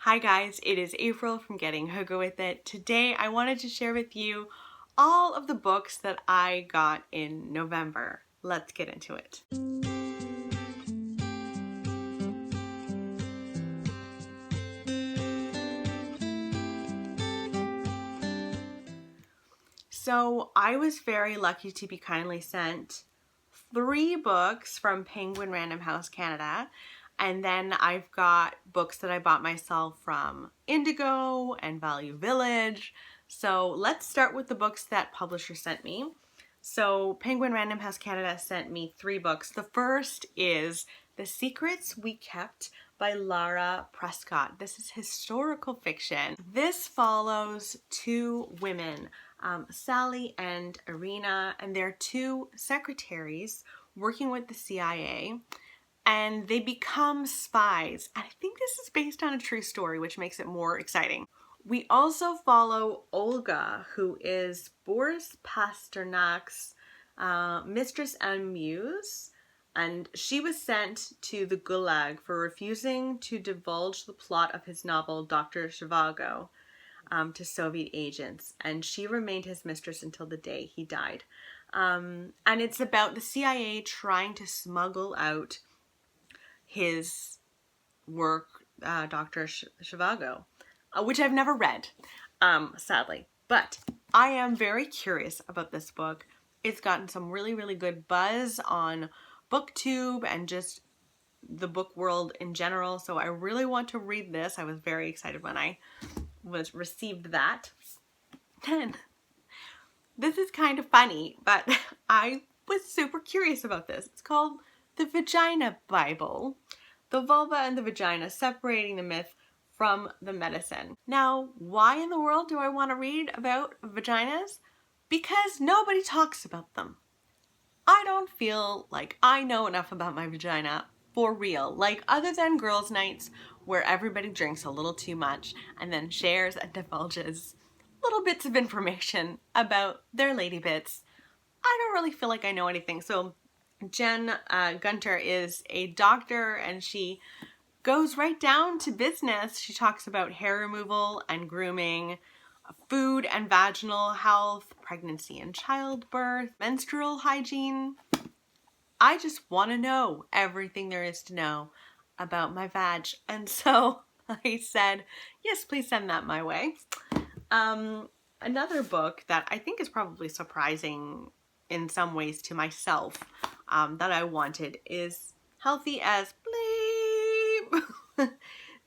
Hi guys, it is April from Getting Hooga With It. Today I wanted to share with you all of the books that I got in November. Let's get into it. So I was very lucky to be kindly sent 3 books from Penguin Random House Canada. And then I've got books that I bought myself from Indigo and Value Village. So let's start with the books that publisher sent me. So Penguin Random House Canada sent me 3 books. The first is The Secrets We Kept by Lara Prescott. This is historical fiction. This follows 2 women, Sally and Irina, and they're 2 secretaries working with the CIA. And they become spies. And I think this is based on a true story, which makes it more exciting. We also follow Olga, who is Boris Pasternak's mistress and muse. And she was sent to the Gulag for refusing to divulge the plot of his novel, Dr. Zhivago, to Soviet agents. And she remained his mistress until the day he died. And it's about the CIA trying to smuggle out his work, Dr. Zhivago, which I've never read, sadly. But I am very curious about this book. It's gotten some really, really good buzz on BookTube and just the book world in general. So I really want to read this. I was very excited when I received that. Then, this is kind of funny, but I was super curious about this. It's called The Vagina Bible, the vulva and the vagina, separating the myth from the medicine. Now, why in the world do I want to read about vaginas? Because nobody talks about them. I don't feel like I know enough about my vagina for real. Like, other than girls' nights where everybody drinks a little too much and then shares and divulges little bits of information about their lady bits, I don't really feel like I know anything. So Jen Gunter is a doctor and she goes right down to business. She talks about hair removal and grooming, food and vaginal health, pregnancy and childbirth, menstrual hygiene. I just want to know everything there is to know about my vag. And so I said, yes, please send that my way. Another book that I think is probably surprising in some ways to myself, that I wanted is Healthy as Bleep.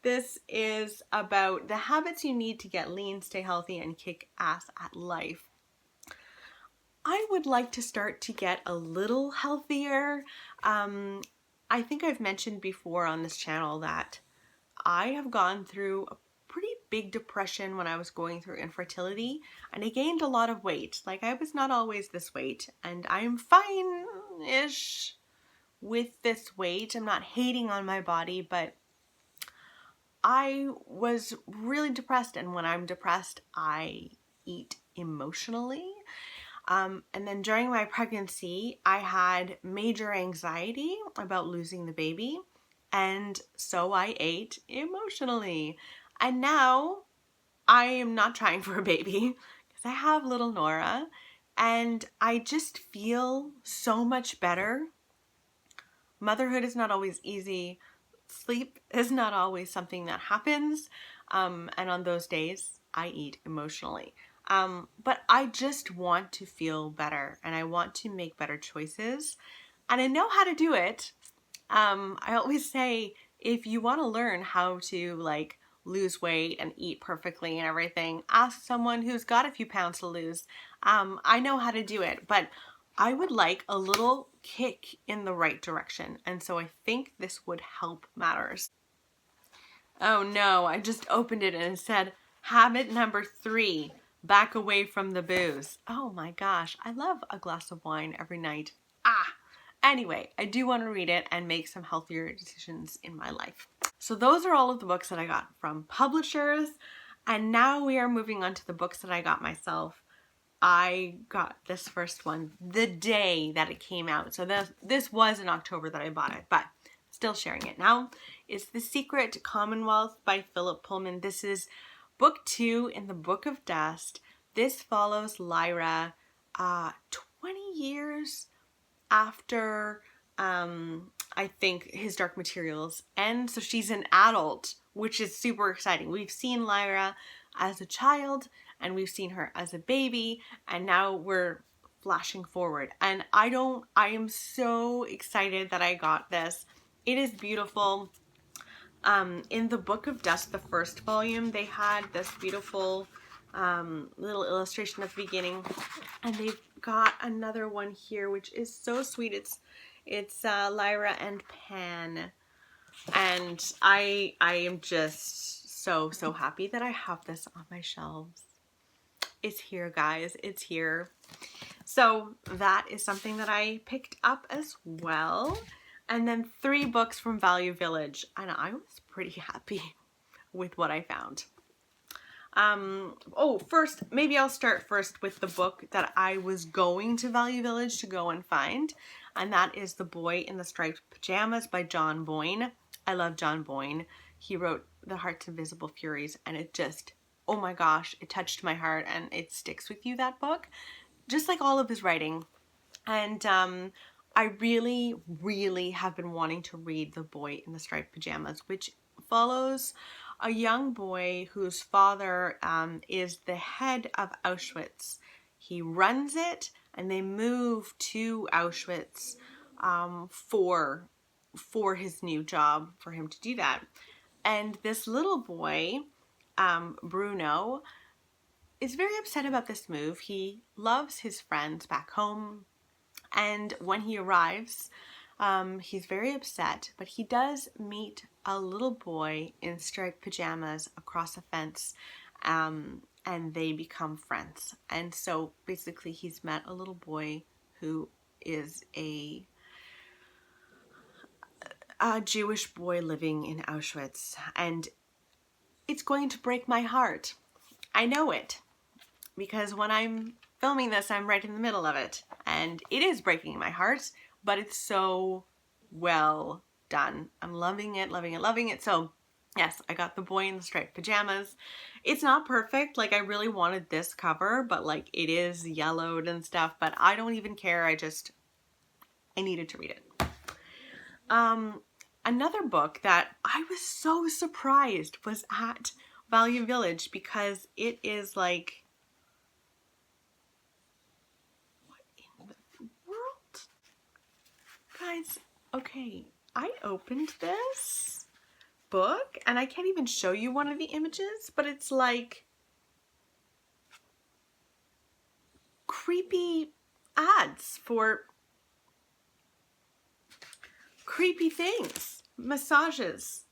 This is about the habits you need to get lean, stay healthy, and kick ass at life. I would like to start to get a little healthier. I think I've mentioned before on this channel that I have gone through a pretty big depression when I was going through infertility, and I gained a lot of weight. Like, I was not always this weight, and I'm fine-ish with this weight. I'm not hating on my body, but I was really depressed, and when I'm depressed, I eat emotionally. And then during my pregnancy, I had major anxiety about losing the baby, and so I ate emotionally. And now I am not trying for a baby because I have little Nora, and I just feel so much better. Motherhood is not always easy. Sleep is not always something that happens. And on those days, I eat emotionally. But I just want to feel better, and I want to make better choices, and I know how to do it. I always say, if you want to learn how to like lose weight and eat perfectly and everything, ask someone who's got a few pounds to lose. I know how to do it, but I would like a little kick in the right direction, and so I think this would help matters. Oh no, I just opened it and it said habit number 3, back away from the booze. Oh my gosh, I love a glass of wine every night. Anyway, I do want to read it and make some healthier decisions in my life. So those are all of the books that I got from publishers. And now we are moving on to the books that I got myself. I got this first one the day that it came out. So this was in October that I bought it, but still sharing it now. is The Secret Commonwealth by Philip Pullman. This is book 2 in the Book of Dust. This follows Lyra 20 years after I think His Dark Materials end. So she's an adult, which is super exciting. We've seen Lyra as a child and we've seen her as a baby, and now we're flashing forward. And I am so excited that I got this. It is beautiful. In the Book of Dust, the first volume, they had this beautiful little illustration at the beginning, and they've got another one here which is so sweet. It's Lyra and Pan, and I am just so happy that I have this on my shelves. It's here, guys. It's here. So that is something that I picked up as well. And then 3 books from Value Village, and I was pretty happy with what I found. First, maybe I'll start first with the book that I was going to Value Village to go and find, and that is The Boy in the Striped Pajamas by John Boyne. I love John Boyne. He wrote The Heart's Invisible Furies, and it just, oh my gosh, it touched my heart, and it sticks with you, that book, just like all of his writing. And I really have been wanting to read The Boy in the Striped Pajamas, which follows a young boy whose father is the head of Auschwitz. He runs it, and they move to Auschwitz for his new job, for him to do that. And this little boy, Bruno, is very upset about this move. He loves his friends back home, and when he arrives, he's very upset, but he does meet a little boy in striped pajamas across a fence, and they become friends. And so basically he's met a little boy who is a Jewish boy living in Auschwitz, and it's going to break my heart. I know it, because when I'm filming this, I'm right in the middle of it, and it is breaking my heart, but it's so well done. I'm loving it, loving it, loving it. So yes, I got The Boy in the Striped Pajamas. It's not perfect. Like, I really wanted this cover, but like it is yellowed and stuff, but I don't even care. I needed to read it. Another book that I was so surprised was at Value Village, because it is like, what in the world? Guys, okay, I opened this book and I can't even show you one of the images, but it's like creepy ads for creepy things, massages.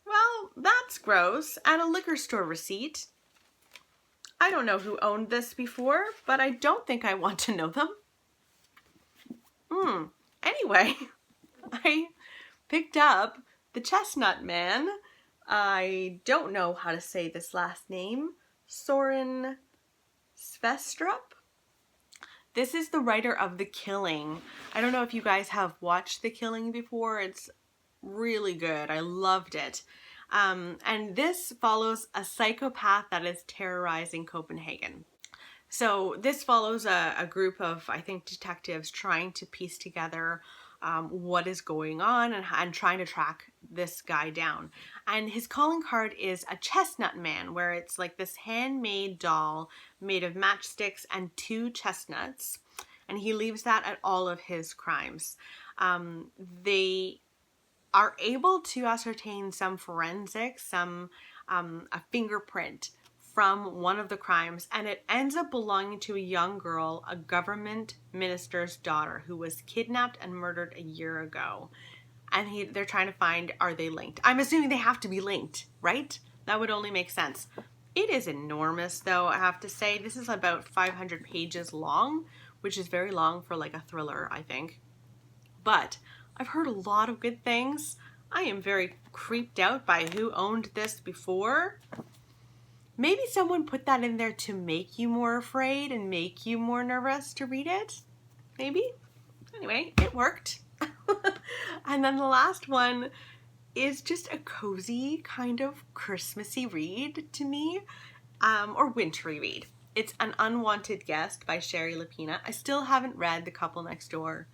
Well, that's gross. And a liquor store receipt. I don't know who owned this before, but I don't think I want to know them. Anyway, I picked up the Chestnut Man. I don't know how to say this last name. Soren Svestrup. This is the writer of The Killing. I don't know if you guys have watched The Killing before. It's really good. I loved it. And this follows a psychopath that is terrorizing Copenhagen. So this follows a group of, I think, detectives trying to piece together what is going on and trying to track this guy down. And his calling card is a Chestnut Man, where it's like this handmade doll made of matchsticks and 2 chestnuts. And he leaves that at all of his crimes. They are able to ascertain some forensics, a fingerprint from one of the crimes, and it ends up belonging to a young girl, a government minister's daughter, who was kidnapped and murdered a year ago. And they're trying to find, are they linked? I'm assuming they have to be linked, right? That would only make sense. It is enormous, though, I have to say. This is about 500 pages long, which is very long for like a thriller, I think. But I've heard a lot of good things. I am very creeped out by who owned this before. Maybe someone put that in there to make you more afraid and make you more nervous to read it. Maybe. Anyway, it worked. And then the last one is just a cozy kind of Christmassy read to me, or wintry read. It's An Unwanted Guest by Sherry Lapina. I still haven't read The Couple Next Door.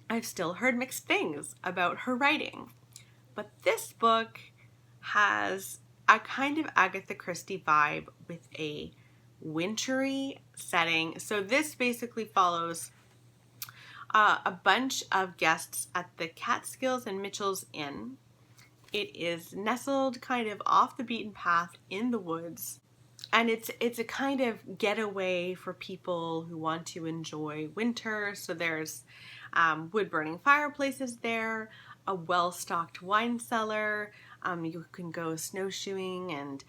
I've still heard mixed things about her writing. But this book has a kind of Agatha Christie vibe with a wintry setting. So this basically follows a bunch of guests at the Catskills and Mitchell's Inn. It is nestled kind of off the beaten path in the woods. And it's a kind of getaway for people who want to enjoy winter. So there's wood-burning fireplaces there, a well-stocked wine cellar. You can go snowshoeing and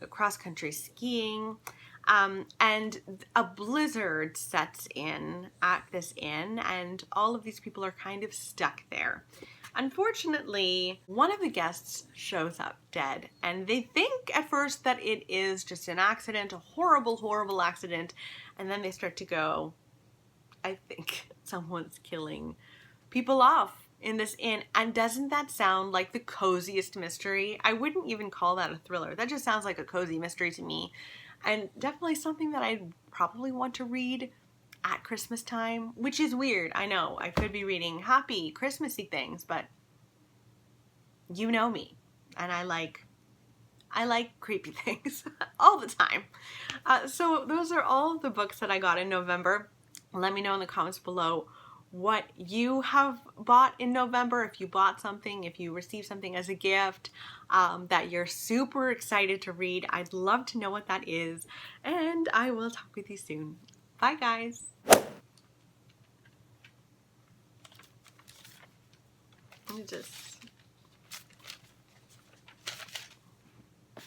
cross-country skiing. And a blizzard sets in at this inn, and all of these people are kind of stuck there. Unfortunately, one of the guests shows up dead, and they think at first that it is just an accident, a horrible, horrible accident, and then they start to go, I think someone's killing people off in this inn. And doesn't that sound like the coziest mystery? I wouldn't even call that a thriller. That just sounds like a cozy mystery to me, and definitely something that I'd probably want to read at Christmas time, which is weird. I know I could be reading happy Christmassy things, but you know me, and I like creepy things all the time. So those are all of the books that I got in November. Let me know in the comments below what you have bought in November, if you bought something, if you received something as a gift that you're super excited to read. I'd love to know what that is, and I will talk with you soon. Bye, guys. Let me just